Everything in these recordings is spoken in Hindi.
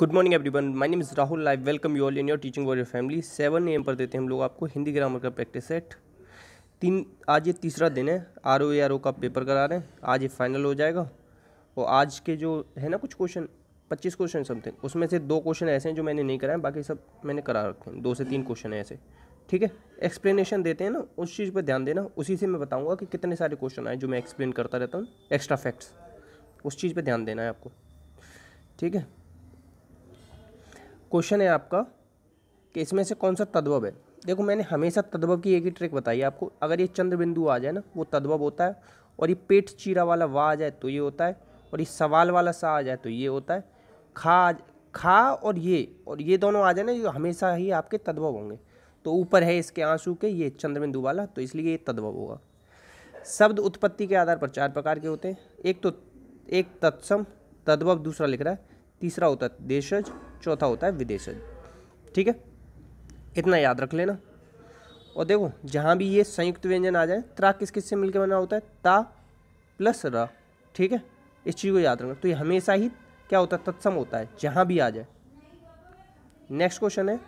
Good morning everyone, my name is Rahul. I welcome you all in your teaching warrior family. 7 AM पर देते हैं हम लोग आपको हिंदी ग्रामर का प्रैक्टिस सेट। आज ये तीसरा दिन है। RO का पेपर करा रहे हैं। आज ये फाइनल हो जाएगा। और आज के जो है ना कुछ क्वेश्चन 25 क्वेश्चन समथिंग, उसमें से 2 क्वेश्चन ऐसे हैं जो मैंने नहीं कराए, बाकी सब मैंने करा रखे हैं। 2 से 3 क्वेश्चन है ऐसे, ठीक है। एक्सप्लेनेशन देते हैं ना, उस चीज़ पर ध्यान देना। उसी से मैं बताऊँगा कि कितने सारे क्वेश्चन आए जो मैं एक्सप्लेन करता रहता हूँ, एक्स्ट्रा फैक्ट्स, उस चीज़ पर ध्यान देना है आपको, ठीक है। क्वेश्चन है आपका कि इसमें से कौन सा तद्भव है। देखो, मैंने हमेशा तद्भव की एक ही ट्रिक बताई है आपको। अगर ये चंद्र बिंदु आ जाए ना, वो तद्भव होता है। और ये पेट चीरा वाला वाह आ जाए तो ये होता है। और ये सवाल वाला सा आ जाए तो ये होता है। खा और ये दोनों आ जाए ना, ये हमेशा ही आपके तद्भव होंगे। तो ऊपर है इसके आंसू के, ये चंद्र बिंदु वाला, तो इसलिए ये तद्भव होगा। शब्द उत्पत्ति के आधार पर 4 प्रकार के होते हैं। एक तत्सम तद्भव, दूसरा लिख रहा है, तीसरा होता है देशज, चौथा होता है विदेशज, ठीक है। इतना याद रख लेना। और देखो, जहाँ भी ये संयुक्त व्यंजन आ जाए, त्रा किस किस से मिलकर बना होता है, ता प्लस र, ठीक है। इस चीज़ को याद रखना। तो ये हमेशा ही क्या होता है, तत्सम होता है, जहाँ भी आ जाए। नेक्स्ट क्वेश्चन है,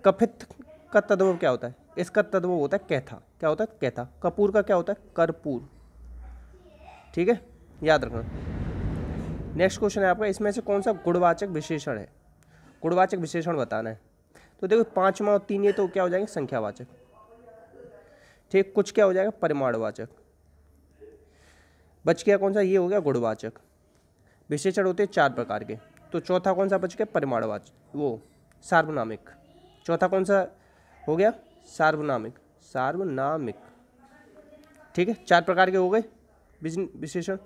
कफित का तद्भव क्या होता है। इसका तद्भव होता है कैथा। क्या होता है, कैथा। कपूर का क्या होता है, कर्पूर, ठीक है, याद रखना। नेक्स्ट क्वेश्चन है आपका, इसमें से कौन सा गुणवाचक विशेषण है। गुणवाचक विशेषण बताना है। तो देखो, 5वां और 3 ये तो क्या हो जाएंगे, संख्यावाचक, ठीक। कुछ क्या हो जाएगा, परिमाणवाचक। बच गया कौन सा, ये हो गया गुणवाचक। विशेषण होते हैं 4 प्रकार के। तो चौथा कौन सा बच गया, परिमाणवाचक, वो सार्वनामिक। चौथा कौन सा हो गया, सार्वनामिक, ठीक है। 4 प्रकार के हो गए विशेषण।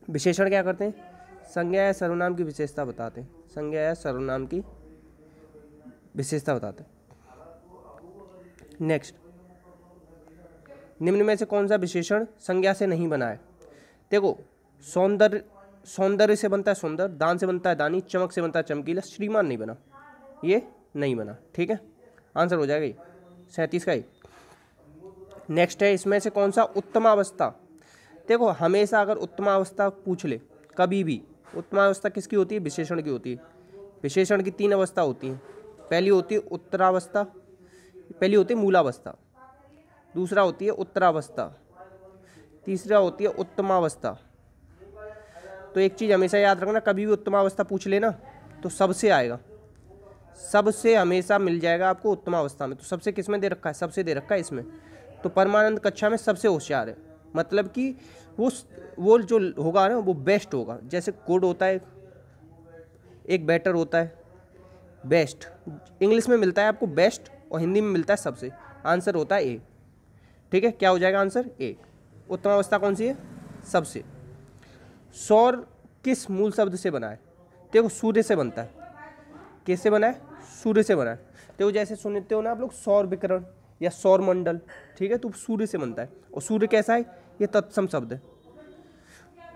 विशेषण क्या करते हैं, संज्ञा या सर्वनाम की विशेषता बताते हैं। संज्ञा या सर्वनाम की विशेषता बताते हैं। नेक्स्ट, निम्न में से कौन सा विशेषण संज्ञा से नहीं बना है। देखो, सौंदर्य से बनता है सुंदर, दान से बनता है दानी, चमक से बनता है चमकीला, श्रीमान नहीं बना, ये नहीं बना, ठीक है। आंसर हो जाएगा ये 37 का ही। नेक्स्ट है, इसमें से कौन सा उत्तमावस्था। देखो, हमेशा अगर उत्तमावस्था पूछ ले, कभी भी उत्तमावस्था किसकी होती है, विशेषण की होती है। विशेषण की 3 अवस्था होती हैं। पहली होती है उत्तरावस्था, पहली होती है मूलावस्था, दूसरा होती है उत्तरावस्था, तीसरा होती है उत्तमावस्था। तो एक चीज़ हमेशा याद रखना, कभी भी उत्तमावस्था पूछ लेना तो सबसे आएगा, सबसे हमेशा मिल जाएगा आपको उत्तमावस्था में। तो सबसे किस में दे रखा है, सबसे दे रखा है इसमें। तो परमानंद कक्षा में सबसे होशियार है, मतलब कि वो जो होगा ना, वो बेस्ट होगा। जैसे गुड होता है, एक बेटर होता है, बेस्ट इंग्लिश में मिलता है आपको बेस्ट, और हिंदी में मिलता है सबसे। आंसर होता है ए, ठीक है। क्या हो जाएगा आंसर, ए। उत्तमावस्था कौन सी है, सबसे। सौर किस मूल शब्द से बना है। देखो, सूर्य से बनता है। किससे बना है, सूर्य से बना है। देखो, जैसे सुनते हो ना आप लोग, सौर विकिरण या सौर मंडल, ठीक है, तो सूर्य से बनता है। और सूर्य कैसा है, ये तत्सम शब्द है,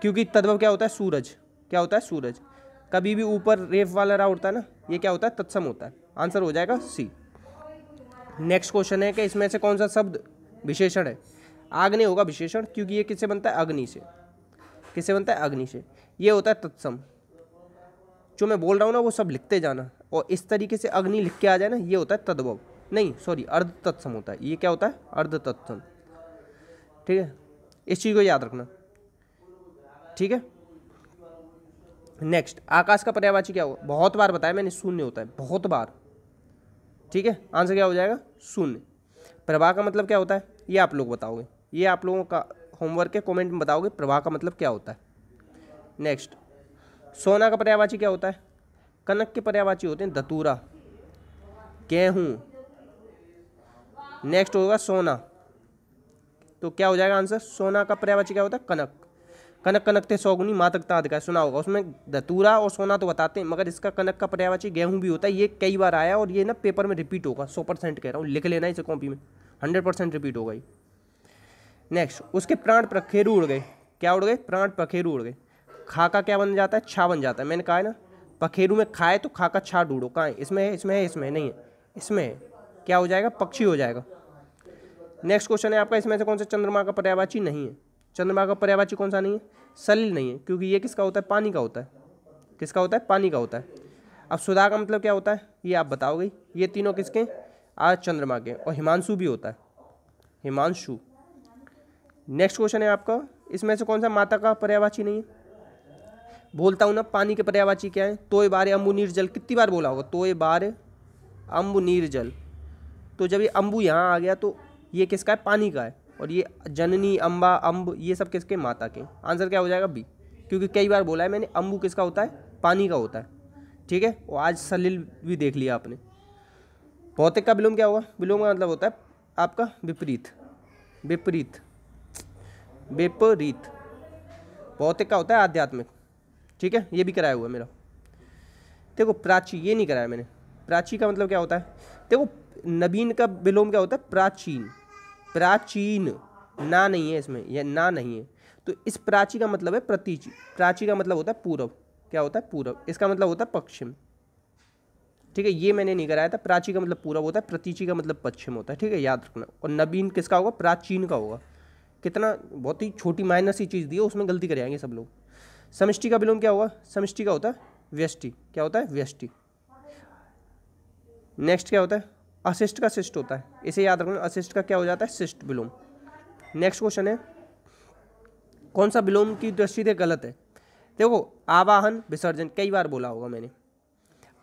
क्योंकि तद्भव क्या होता है, सूरज। क्या होता है, सूरज। कभी भी ऊपर रेफ वाला रहा उड़ता है ना, ये क्या होता है, तत्सम होता है। आंसर हो जाएगा सी। नेक्स्ट क्वेश्चन है कि इसमें से कौन सा शब्द विशेषण है। आग नहीं होगा विशेषण, क्योंकि ये किससे बनता है, अग्नि से। किससे बनता है, अग्नि से। ये होता है तत्सम। जो मैं बोल रहा हूँ ना, वो सब लिखते जाना, और इस तरीके से अग्नि लिख के आ जाए ना, ये होता है तद्भव, नहीं सॉरी, अर्ध तत्सम होता है। ये क्या होता है, अर्ध तत्सम, ठीक है। इस चीज़ को याद रखना, ठीक है। नेक्स्ट, आकाश का पर्यायवाची क्या होगा। बहुत बार बताया मैंने, शून्य होता है, बहुत बार, ठीक है। आंसर क्या हो जाएगा, शून्य। प्रभा का मतलब क्या होता है, ये आप लोग बताओगे, ये आप लोगों का होमवर्क है, कमेंट में बताओगे प्रभा का मतलब क्या होता है। नेक्स्ट, सोना का पर्यायवाची क्या होता है। कनक के पर्यायवाची होते हैं धतूरा, गेहूं। नेक्स्ट होगा सोना, तो क्या हो जाएगा आंसर, सोना का पर्यायवाची क्या होता है, कनक। कनक कनकते सौगुनी मातकता अधिकार, सुना होगा, उसमें धतूरा और सोना तो बताते हैं, मगर इसका कनक का पर्यायवाची गेहूं भी होता है। ये कई बार आया, और ये ना पेपर में रिपीट होगा, 100% कह रहा हूँ, लिख लेना इसे कॉपी में, 100% रिपीट होगा ये। नेक्स्ट, उसके प्राण पखेरु उड़ गए। क्या उड़ गए, प्राण पखेरु उड़ गए। खा का क्या बन जाता है, छा बन जाता है। मैंने कहा है ना, पखेरु में खाए तो खा का छा ढूंढो, कहाँ है, इसमें है, इसमें है, इसमें नहीं है, इसमें है। क्या हो जाएगा, पक्षी हो जाएगा। नेक्स्ट क्वेश्चन है आपका, इसमें से कौन सा चंद्रमा का पर्यायवाची नहीं है। चंद्रमा का पर्यायवाची कौन सा नहीं है, सलिल नहीं है, क्योंकि ये किसका होता है, पानी का होता है। किसका होता है, पानी का होता है। अब सुधा का मतलब क्या होता है ये आप बताओगे। ये तीनों किसके? आज चंद्रमा के। और हिमांशु भी होता है, हिमांशु। नेक्स्ट क्वेश्चन है आपका, इसमें से कौन सा माता का पर्यायवाची नहीं है? बोलता हूँ ना, पानी के पर्यायवाची क्या है? तोय बारे अम्बु नीर जल। कितनी बार बोला होगा? तोय बारे अम्बु नीर जल। तो जब ये अम्बु यहाँ आ गया तो ये किसका है? पानी का है। और ये जननी, अम्बा, अम्ब, ये सब किसके? माता के। आंसर क्या हो जाएगा? बी। क्योंकि कई बार बोला है मैंने, अम्बु किसका होता है? पानी का होता है। ठीक है, और आज सलिल भी देख लिया आपने। भौतिक का विलोम क्या होगा? विलोम का मतलब होता है आपका विपरीत, विपरीत, विपरीत। भौतिक का होता है आध्यात्मिक। ठीक है, ये भी कराया हुआ है मेरा। देखो प्राची, ये नहीं कराया मैंने। प्राची का मतलब क्या होता है? देखो नवीन का विलोम क्या होता है? प्राचीन, प्राचीन। ना नहीं है इसमें, यह ना नहीं है। तो इस प्राची का मतलब है प्रतीची। प्राची का मतलब होता है पूरब। क्या होता है? पूरब। इसका मतलब होता है पश्चिम। ठीक है, ये मैंने नहीं कराया था। प्राची का मतलब पूरब होता है, प्रतीची का मतलब पश्चिम होता है। ठीक है, याद रखना। और नवीन किसका होगा? प्राचीन का होगा। कितना बहुत ही छोटी माइनर सी चीज़ दी है, उसमें गलती कर आएंगे सब लोग। समष्टि का विलोम क्या होगा? समष्टि का होता है व्यष्टि। क्या होता है? व्यष्टि। नेक्स्ट क्या होता है? अशिष्ट का शिष्ट होता है, इसे याद रखना। अशिष्ट का क्या हो जाता है? शिष्ट विलोम। नेक्स्ट क्वेश्चन है, कौन सा विलोम की दृष्टि से गलत है? देखो आवाहन, विसर्जन, कई बार बोला होगा मैंने।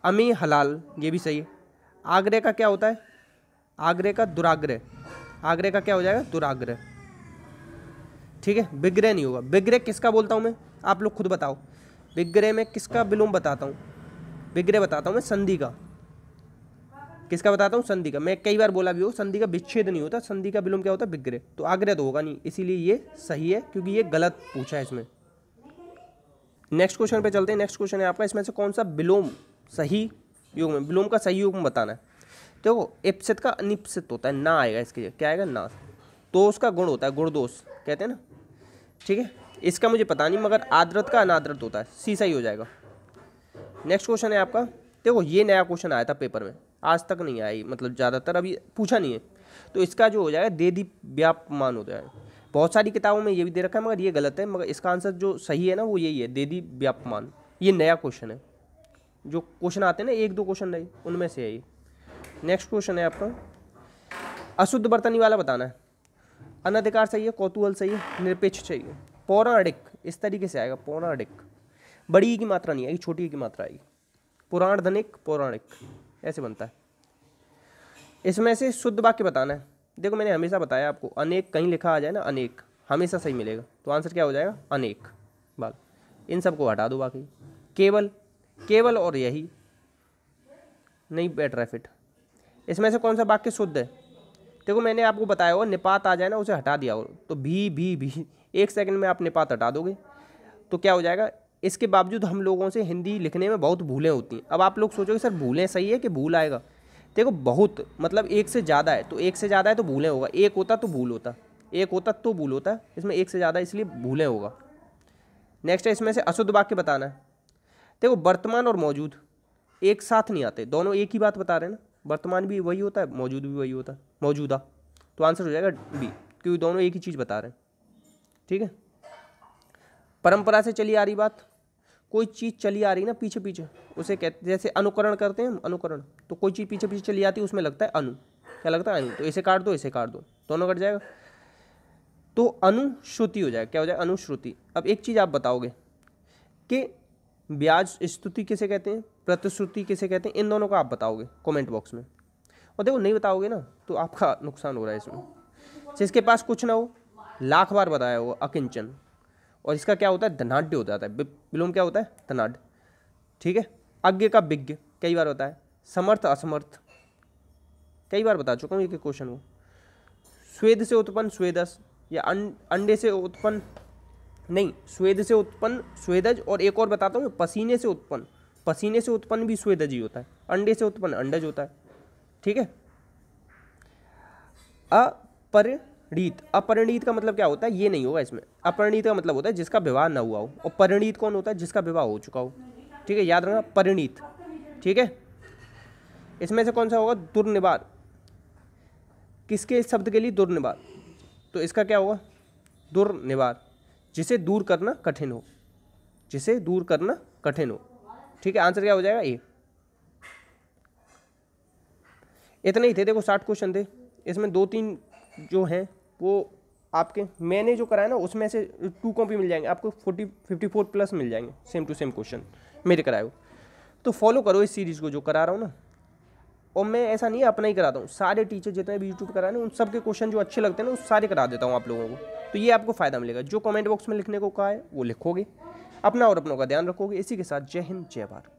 अमी, हलाल, ये भी सही है। आग्रह का क्या होता है? आग्रह का दुराग्रह। आग्रह का क्या हो जाएगा? दुराग्रह। ठीक है, विग्रह नहीं होगा। विग्रह किसका बोलता हूँ मैं? आप लोग खुद बताओ। विग्रह में किसका विलोम बताता हूँ? विग्रह बताता हूँ मैं संधि का। किसका बताता हूँ? संधि का। मैं कई बार बोला भी हो, संधि का विच्छेद नहीं होता, संधि का विलोम क्या होता है? विग्रह। तो आग्रह तो होगा नहीं, इसीलिए ये सही है, क्योंकि ये गलत पूछा है इसमें। नेक्स्ट क्वेश्चन पे चलते हैं। नेक्स्ट क्वेश्चन है आपका, इसमें से कौन सा विलोम सही युग्म? विलोम का सही युग्म बताना है। देखो इप्सित का अनिप्सित होता है, ना आएगा इसके। क्या आएगा? ना। दोष का गुण होता है, गुण दोष कहते हैं ना। ठीक है, इसका मुझे पता नहीं, मगर आद्रत का अनाद्रत होता है, सी सही हो जाएगा। नेक्स्ट क्वेश्चन है आपका, देखो ये नया क्वेश्चन आया था पेपर में, आज तक नहीं आया, मतलब ज़्यादातर अभी पूछा नहीं है। तो इसका जो हो जाएगा देदी व्यापमान हो जाएगा। बहुत सारी किताबों में ये भी दे रखा है, मगर ये गलत है। मगर इसका आंसर जो सही है ना, वो यही है, देदी व्यापमान। ये नया क्वेश्चन है। जो क्वेश्चन आते हैं ना, एक दो क्वेश्चन नहीं, उनमें से है ये। नेक्स्ट क्वेश्चन है आपका, अशुद्ध बर्तनी वाला बताना है। अनधिकार सही है, कौतूहल सही है, निरपेक्ष चाहिए, पौराणिक, इस तरीके से आएगा। पौराणिक, बड़ी ई की मात्रा नहीं आएगी, छोटी ई की मात्रा आएगी। पुराण धनिक, पौराणिक, ऐसे बनता है। इसमें से शुद्ध वाक्य बताना है। देखो मैंने हमेशा बताया आपको, अनेक कहीं लिखा आ जाए ना, अनेक हमेशा सही मिलेगा। तो आंसर क्या हो जाएगा? अनेक। बाल इन सबको हटा दो, बाकी केवल, केवल और यही नहीं बैठ रहा फिट। इसमें से कौन सा वाक्य शुद्ध है? देखो मैंने आपको बताया हो, निपात आ जाए ना, उसे हटा दिया हो। तो भी 1 सेकंड में आप निपात हटा दोगे तो क्या हो जाएगा? इसके बावजूद हम लोगों से हिंदी लिखने में बहुत भूलें होती हैं। अब आप लोग सोचोगे सर भूलें सही है कि भूल आएगा? देखो बहुत, मतलब एक से ज़्यादा है, तो एक से ज़्यादा है तो भूलें होगा। एक होता तो भूल होता, एक होता तो भूल होता, इसमें एक से ज़्यादा इसलिए भूलें होगा। नेक्स्ट है, इसमें से अशुद्ध वाक्य बताना है। देखो वर्तमान और मौजूद एक साथ नहीं आते, दोनों एक ही बात बता रहे हैं ना। वर्तमान भी वही होता है, मौजूद भी वही होता है, मौजूदा। तो आंसर हो जाएगा बी, क्योंकि दोनों एक ही चीज़ बता रहे हैं। ठीक है, परंपरा से चली आ रही बात, कोई चीज़ चली आ रही ना पीछे पीछे, उसे कहते, जैसे अनुकरण करते हैं हम, अनुकरण। तो कोई चीज़ पीछे पीछे चली आती है, उसमें लगता है अनु। क्या लगता है? अनु। तो इसे काट दो, इसे काट दो, दोनों कट जाएगा, तो अनुश्रुति हो जाएगा। क्या हो जाएगा? अनुश्रुति। अब एक चीज़ आप बताओगे कि ब्याज स्तुति किसे कहते हैं, प्रतिश्रुति किसे कहते हैं, इन दोनों का आप बताओगे कमेंट बॉक्स में। और देखो नहीं बताओगे ना तो आपका नुकसान हो रहा है इसमें। जिसके पास कुछ ना हो, लाख बार बताया हो, अकिंचन। और इसका क्या होता है? धनाढ्य हो जाता है। विलोम क्या होता है? धनाढ्य। ठीक है, अज्ञ का विज्ञ कई बार होता है। समर्थ, असमर्थ, कई बार बता चुका हूँ ये क्वेश्चन को। स्वेद से उत्पन्न स्वेदस, या अंडे से उत्पन्न, नहीं, स्वेद से उत्पन्न स्वेदज। और एक और बताता हूँ, पसीने से उत्पन्न, पसीने से उत्पन्न भी स्वेदज ही होता है। अंडे से उत्पन्न अंडज होता है। ठीक है, अपरिणीत, अपरिणीत का मतलब क्या होता है? ये नहीं होगा इसमें। अपरिणीत का मतलब होता है जिसका विवाह ना हुआ हो, और परिणीत कौन होता है? जिसका विवाह हो चुका हो। ठीक है, याद रखना, परिणीत। ठीक है, इसमें से कौन सा होगा? दुर्निवार, किसके शब्द के लिए? दुर्निवार। तो इसका क्या होगा? दुर्निवार, जिसे दूर करना कठिन हो, जिसे दूर करना कठिन हो। ठीक है, आंसर क्या हो जाएगा? ए। इतने ही थे, देखो 60 क्वेश्चन थे, इसमें 2-3 जो हैं वो आपके मैंने जो कराया ना उसमें से 2 कॉपी मिल जाएंगे आपको, 54 प्लस मिल जाएंगे सेम टू सेम क्वेश्चन मेरे कराए हो। तो फॉलो करो इस सीरीज़ को जो करा रहा हूँ ना, और मैं ऐसा नहीं है अपना ही कराता हूँ, सारे टीचर जितने भी यूट्यूब करा रहे हैं उन सब के क्वेश्चन जो अच्छे लगते हैं ना वो सारे करा देता हूँ आप लोगों को। तो ये आपको फ़ायदा मिलेगा, जो कमेंट बॉक्स में लिखने को कहा है वो लिखोगे, अपना और अपनों का ध्यान रखोगे। इसी के साथ जय हिंद जय भारत।